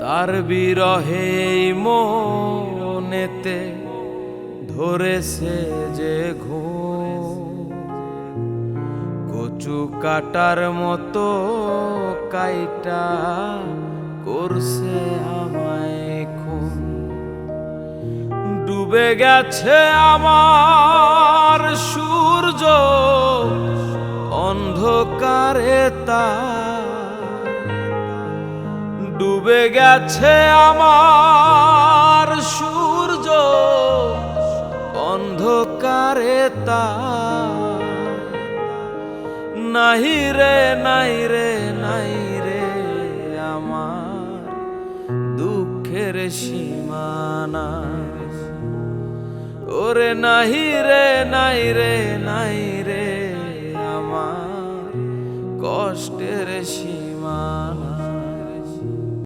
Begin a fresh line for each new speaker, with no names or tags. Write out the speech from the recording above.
তার বিরহে মনেতে ধরেছে যে ঘুম, কচু কাটার মতো কাইটা করছে আমায় খুন। ডুবে গেছে আমার সূর্য অন্ধকারে তার, ডুবে গেছে আমার সূর্য অন্ধকারে তার। নাহি রে নাই রে নাই রে আমার দুঃখের সীমানা, ওরে নাহি রে নাই রে নাই রে আমার কষ্টের সীমানা।